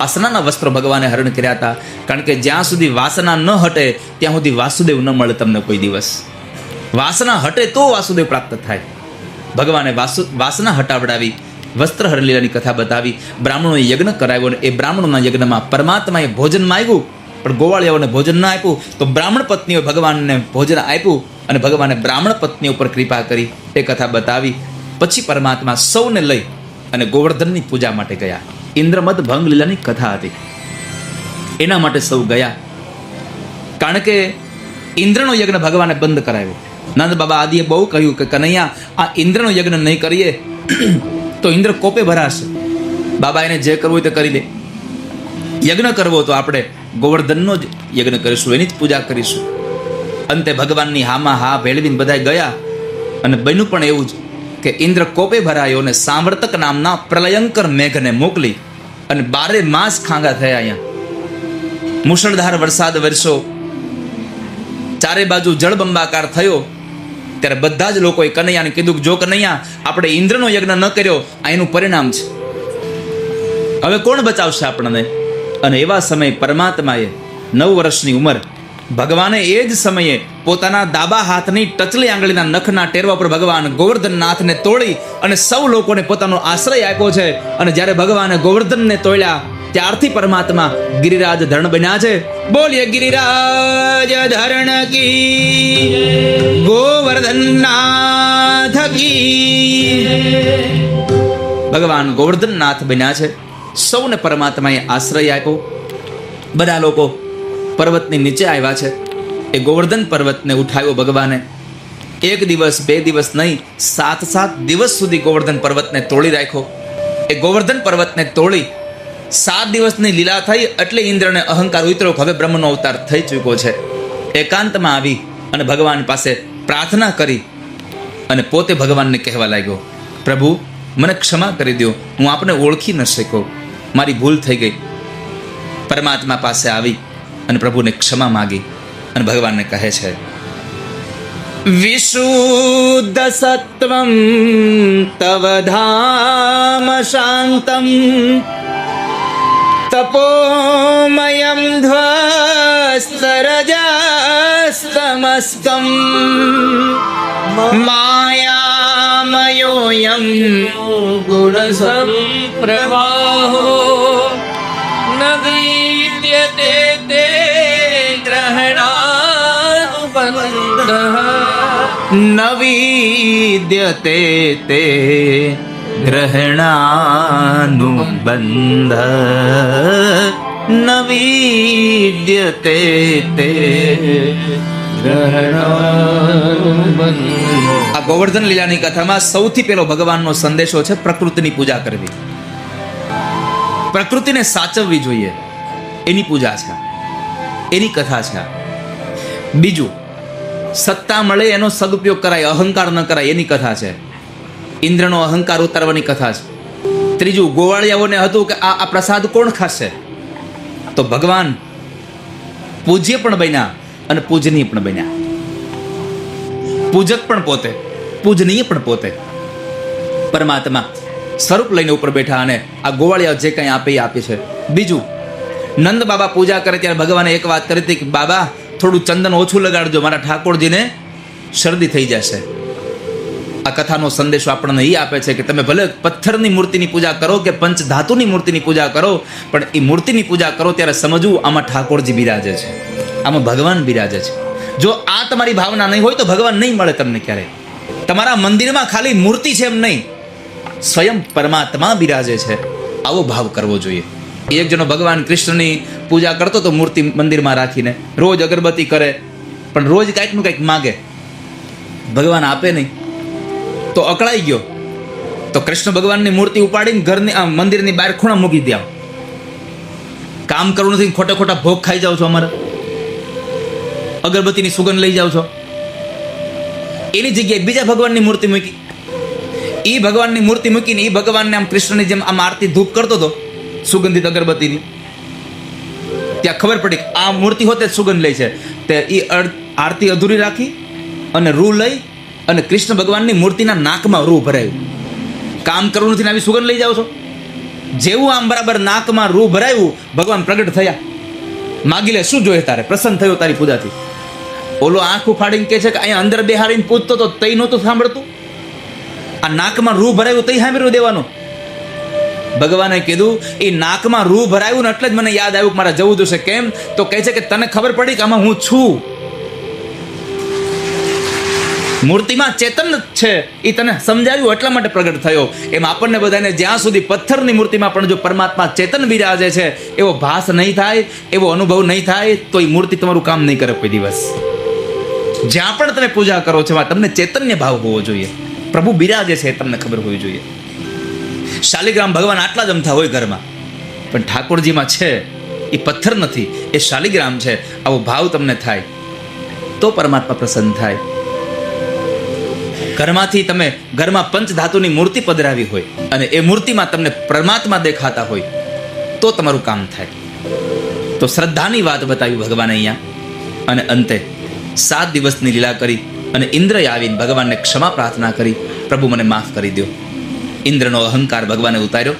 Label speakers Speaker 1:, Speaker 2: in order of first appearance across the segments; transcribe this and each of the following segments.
Speaker 1: વાસનાના વસ્ત્રો ભગવાને હરણ કર્યા હતા, કારણ કે જ્યાં સુધી વાસના ન હટે ત્યાં સુધી વાસુદેવ ન મળે તમને કોઈ દિવસ. વાસના હટે તો વાસુદેવ પ્રાપ્ત થાય. ભગવાને વાસના હટાવડાવી, વસ્ત્ર હરલીલાની કથા બતાવી, બ્રાહ્મણોએ યજ્ઞ કરાવ્યો અને એ બ્રાહ્મણોના યજ્ઞમાં પરમાત્માએ ભોજન માંગ્યું, પણ ગોવાળિયાઓને ભોજન ના આપ્યું, તો બ્રાહ્મણ પત્નીઓ ભગવાનને ભોજન આપ્યું અને ભગવાને બ્રાહ્મણ પત્ની ઉપર કૃપા કરી, એ કથા બતાવી. પછી પરમાત્મા સૌને લઈ અને ગોવર્ધનની પૂજા માટે ગયા. ઇન્દ્રમદ ભંગ લીલાની કથા હતી, એના માટે સૌ ગયા. કારણ કે ઇન્દ્રનો યજ્ઞ ભગવાને બંધ કરાવ્યો. નંદ બાબા આદિએ બહુ કહ્યું કે કનૈયા, આ ઇન્દ્રનો યજ્ઞ નહીં કરીએ તો ઇન્દ્ર કોપે ભરાશે. બાબા એને જે કરવું તે કરી દે. યજ્ઞ કરવો તો આપણે ગોવર્ધનનો જ યજ્ઞ કરીશું, એની જ પૂજા કરીશું. અંતે ભગવાનની હામાં હા ભેળવીને બધા ગયા અને બન્યું પણ એવું જ કે ઇન્દ્ર કોપે ભરાયો અને સાંવર્તક નામના પ્રલયંકર મેઘને મોકલી અને 12 માસ ખાંગા થયા. અહીંયા મુશળધાર વરસાદ વરસ્યો, ચારે બાજુ જળબંબાકાર થયો. ત્યારે બધા જ લોકોએ કનૈયાને કીધું, જો કનૈયા, આપણે ઇન્દ્રનો યજ્ઞ ન કર્યો, આ એનું પરિણામ છે, હવે કોણ બચાવશે આપણને? અને એવા સમયે પરમાત્માએ 9 વર્ષની ઉંમર, ભગવાને એ જ સમયે પોતાના ડાબા હાથની ટચલી આંગળીના નખના ટેરવા પર ભગવાન ગોવર્ધનનાથને તોડી અને સૌ લોકોને પોતાનો આશ્રય આપ્યો છે. અને જ્યારે ભગવાને ગોવર્ધનને તોડ્યા ત્યારથી પરમાત્મા ગિરિરાજ ધરણ બન્યા છે. બોલીએ ગિરિરાજ ધરણ કી, ગોવર્ધનનાથ કી. ભગવાન ગોવર્ધનનાથ બન્યા છે. સૌને પરમાત્માએ આશ્રય આપ્યો. બધા લોકો પર્વતની નીચે આવ્યા છે. એ ગોવર્ધન પર્વતને ઉઠાવ્યો ભગવાને. 1 દિવસ 2 દિવસ નહીં, 7 દિવસ સુધી ગોવર્ધન પર્વતને તોડી રાખ્યો. એ ગોવર્ધન પર્વતને તોડી 7 દિવસની લીલા થઈ એટલે ઇન્દ્રને અહંકાર ઉતર્યો, હવે બ્રહ્મનો અવતાર થઈ ચૂક્યો છે. એકાંતમાં આવી અને ભગવાન પાસે પ્રાર્થના કરી અને પોતે ભગવાનને કહેવા લાગ્યો, પ્રભુ મને ક્ષમા કરી દો, હું આપને ઓળખી ન શક્યો, મારી ભૂલ થઈ ગઈ. પરમાત્મા પાસે આવી અને પ્રભુને ક્ષમા માગી અને ભગવાનને કહે છે, વિશુદ્ધ સત્વમ તવ ધામ શાંતમ તપોમયમ ધ્વસ્તરજસ્તમસ્તમ માયામયોયમ ગુણસંપ્રવાહો ન વિદ્યતે તે ન વિદ્યતે તે ગ્રહણાનુબંધ, ન વિદ્યતે તે ગ્રહણાનુબંધ. આ ગોવર્ધન લીલાની કથામાં સૌથી પહેલો ભગવાનનો સંદેશો છે પ્રકૃતિની પૂજા કરવી. પ્રકૃતિને સાચવવી જોઈએ, એની પૂજા છે, એની કથા છે. બીજું, સત્તા મળે એનો સદુપયોગ કરાય, અહંકાર ન કરાય, એની કથા છે. ઇન્દ્રનો અહંકાર ઉતારવાની કથા છે. ત્રીજું, ગોવાળિયાઓને હતું કે આ પ્રસાદ કોણ ખાશે? તો ભગવાન પૂજ્ય પણ બન્યા અને પૂજનીય પણ બન્યા. પૂજક પણ પોતે, પૂજનીય પણ પોતે. પરમાત્મા સ્વરૂપ લઈને ઉપર બેઠા અને આ ગોવાળિયા જે કંઈ આપે એ આપે છે. બીજું, નંદ બાબા પૂજા કરે ત્યારે ભગવાને એક વાત કરી હતી કે બાબા થોડું ચંદન ઓછું લગાડજો, મારા ઠાકોરજીને શરદી થઈ જશે. આ કથાનો સંદેશો આપણને એ આપે છે કે તમે ભલે પથ્થરની મૂર્તિની પૂજા કરો કે પંચ ધાતુની મૂર્તિની પૂજા કરો, પણ એ મૂર્તિની પૂજા કરો ત્યારે સમજવું આમાં ઠાકોરજી બિરાજે છે, આમાં ભગવાન બિરાજે છે. જો આ તમારી ભાવના નહીં હોય તો ભગવાન નહીં મળે તમને ક્યારેય. તમારા મંદિરમાં ખાલી મૂર્તિ છે એમ નહીં, સ્વયં પરમાત્મા બિરાજે છે. આવો ભાવ કરવો જોઈએ. એક જણો ભગવાન કૃષ્ણની પૂજા કરતો તો મૂર્તિ મંદિરમાં રાખીને રોજ અગરબત્તી કરે, પણ રોજ કાંઈકનું કંઈક માગે, ભગવાન આપે નહીં તો અકળાઈ ગયો. તો કૃષ્ણ ભગવાનની મૂર્તિ ઉપાડીને ઘરની મંદિરની બહાર ખૂણા મૂકી દે. કામ કરવું નથી, ખોટા ખોટા ભોગ ખાઈ જાઓ છો, અમારે અગરબત્તીની સુગંધ લઈ જાઓ છો. એની જગ્યાએ બીજા ભગવાનની મૂર્તિ મૂકી. એ ભગવાનની મૂર્તિ મૂકીને એ ભગવાનને આમ કૃષ્ણની જેમ આમ આરતી ધૂપ કરતો હતો સુગંધિત અગરબત્તીની. ત્યાં ખબર પડી કે આ મૂર્તિ હોતે જ સુગંધ લે છે. તે એ આરતી અધૂરી રાખી અને રૂ લઈ અને કૃષ્ણ ભગવાનની મૂર્તિના નાકમાં રૂ ભરાયું. કામ કરવું નથી ને આવી સુગંધ લઈ જાઓ છો. જેવું આમ બરાબર નાકમાં રૂ ભરાયું, ભગવાન પ્રગટ થયા. માગી લે, શું જોઈએ તારે? પ્રસન્ન થયો તારી પૂજાથી. ઓલો આંખ ઉફાડીને કહે છે કે અહીંયા અંદર બેહાડીને પૂછતો તો તઈ નહોતું સાંભળતું. આ નાકમાં રૂ ભરાયું તઈ સાંભળ્યું દેવાનું. ભગવાને કીધું એ નાકમાં રૂ ભરાયું ને એટલે જ મને યાદ આવ્યું કે મારે જવું જોશે. કેમ? તો કહે છે કે તને ખબર પડી કે આમાં હું છું. મૂર્તિમાં ચેતન છે એ તને સમજાવ્યું એટલા માટે પ્રગટ થયો. એમ આપણને બધાને જ્યાં સુધી પથ્થરની મૂર્તિમાં પણ જો પરમાત્મા ચેતન બિરાજે છે, એવો ભાસ નહીં થાય, એવો અનુભવ નહીં થાય, તો એ મૂર્તિ તમારું કામ નહીં કરે કોઈ દિવસ. જ્યાં પણ તમે પૂજા કરો છો એમાં તમને ચૈતન્ય ભાવ હોવો જોઈએ. પ્રભુ બિરાજે છે એ તમને ખબર હોવી જોઈએ. શાલિગ્રામ ભગવાન આટલા જ અમથા હોય ઘરમાં, પણ ઠાકોરજીમાં છે એ પથ્થર નથી, એ શાલિગ્રામ છે. આવો ભાવ તમને થાય તો પરમાત્મા પ્રસન્ન થાય. ઘરમાંથી તમે ઘરમાં પંચધાતુની મૂર્તિ પધરાવી હોય અને એ મૂર્તિમાં તમને પરમાત્મા દેખાતા હોય તો તમારું કામ થાય. તો શ્રદ્ધાની વાત બતાવી ભગવાન અહીંયા. અને અંતે 7 દિવસની લીલા કરી અને ઇન્દ્રએ આવીને ભગવાનને ક્ષમા પ્રાર્થના કરી, પ્રભુ મને માફ કરી દો. ઇન્દ્રનો અહંકાર ભગવાને ઉતાર્યો.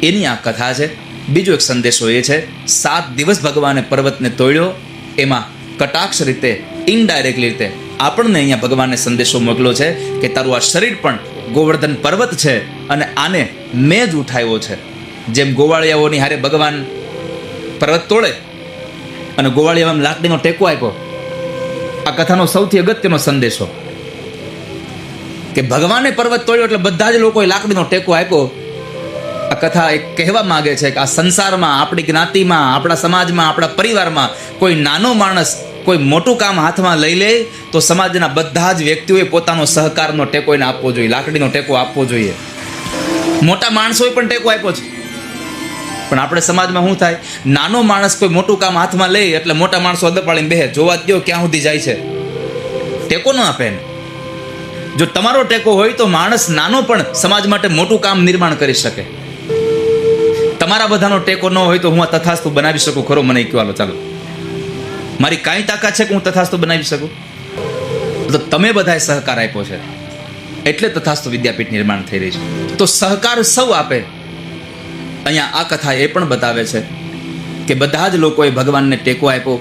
Speaker 1: એની આ કથા છે. બીજો એક સંદેશો એ છે, 7 દિવસ ભગવાને પર્વતને તોડ્યો. એમાં કટાક્ષ રીતે, ઇનડાયરેક્ટલી રીતે આપણને અહીંયા ભગવાનને સંદેશો મોકલો છે કે તારું આ શરીર પણ ગોવર્ધન પર્વત છે અને આને મેં જ ઉઠાવ્યો છે. જેમ ગોવાળિયાઓની હારે ભગવાન પર્વત તોડે અને ગોવાળિયામાં લાકડીનો ટેકો આપ્યો. આ કથાનો સૌથી અગત્યનો સંદેશો કે ભગવાને પર્વત તોડ્યો એટલે બધા જ લોકોએ લાકડીનો ટેકો આપ્યો. આ કથા એક કહેવા માંગે છે કે આ સંસારમાં, આપણી જ્ઞાતિમાં, આપણા સમાજમાં, આપણા પરિવારમાં કોઈ નાનો માણસ કોઈ મોટું કામ હાથમાં લઈ લે તો સમાજના બધા જ વ્યક્તિઓએ પોતાનો સહકારનો ટેકો એને આપવો જોઈએ, લાકડીનો ટેકો આપવો જોઈએ. મોટા માણસોએ પણ ટેકો આપ્યો છે, પણ આપણે સમાજમાં શું થાય? નાનો માણસ કોઈ મોટું કામ હાથમાં લે એટલે મોટા માણસો અદપાડીને બેહે, જોવા દો ક્યાં સુધી જાય છે, ટેકો ન આપે એને. જો તમારો ટેકો હોય તો માણસ નાનો પણ સમાજ માટે મોટું કામ નિર્માણ કરી શકે. તમારા બધાનો ટેકો ન હોય તો હું આ તથાસ્તુ બનાવી શકું ખરો? મને કહેવાલો, ચાલો, મારી કાંઈ તાકાત છે કે હું તથાસ્તુ બનાવી શકું? તો તમે બધાએ સહકાર આપ્યો છે એટલે તથાસ્તુ વિદ્યાપીઠ નિર્માણ થઈ રહી છે. તો સહકાર સૌ આપે. અહીંયા આ કથા એ પણ બતાવે છે કે બધા જ લોકોએ ભગવાનને ટેકો આપ્યો.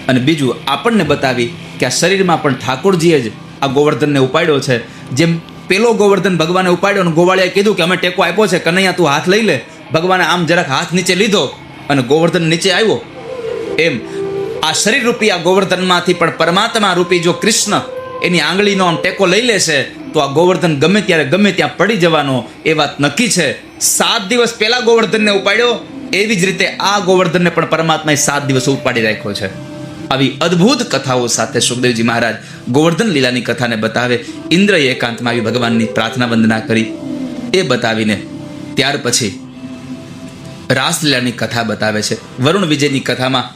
Speaker 1: અને બીજું આપણને બતાવી કે આ શરીરમાં પણ ઠાકોરજીએ જ આ ગોવર્ધનને ઉપાડ્યો છે. જેમ પેલો ગોવર્ધન ભગવાને ઉપાડ્યો અને ગોવાળિયાએ કીધું કે અમે ટેકો આપ્યો છે, કનૈયા તું હાથ લઈ લે. ભગવાને આમ જરાક હાથ નીચે લીધો અને ગોવર્ધન નીચે આવ્યો. એમ આ શરીર રૂપી આ ગોવર્ધનમાંથી પણ પરમાત્મા રૂપી જો કૃષ્ણ એની આંગળીનો આમ ટેકો લઈ લેશે તો આ ગોવર્ધન ગમે ત્યારે ગમે ત્યાં પડી જવાનો એ વાત નક્કી છે. 7 દિવસ પહેલા ગોવર્ધનને ઉપાડ્યો, એવી જ રીતે આ ગોવર્ધનને પણ પરમાત્માએ 7 દિવસ ઉપાડી રાખ્યો છે. આવી અદ્ભુત કથાઓ સાથે સુખદેવજી મહારાજ ગોવર્ધન લીલાની કથાને બતાવે. ઇન્દ્રએ એકાંતમાં આવી ભગવાનની પ્રાર્થના વંદના કરી એ બતાવીને ત્યાર પછી રાસલીલાની કથા બતાવે છે. વરુણ વિજયની કથામાં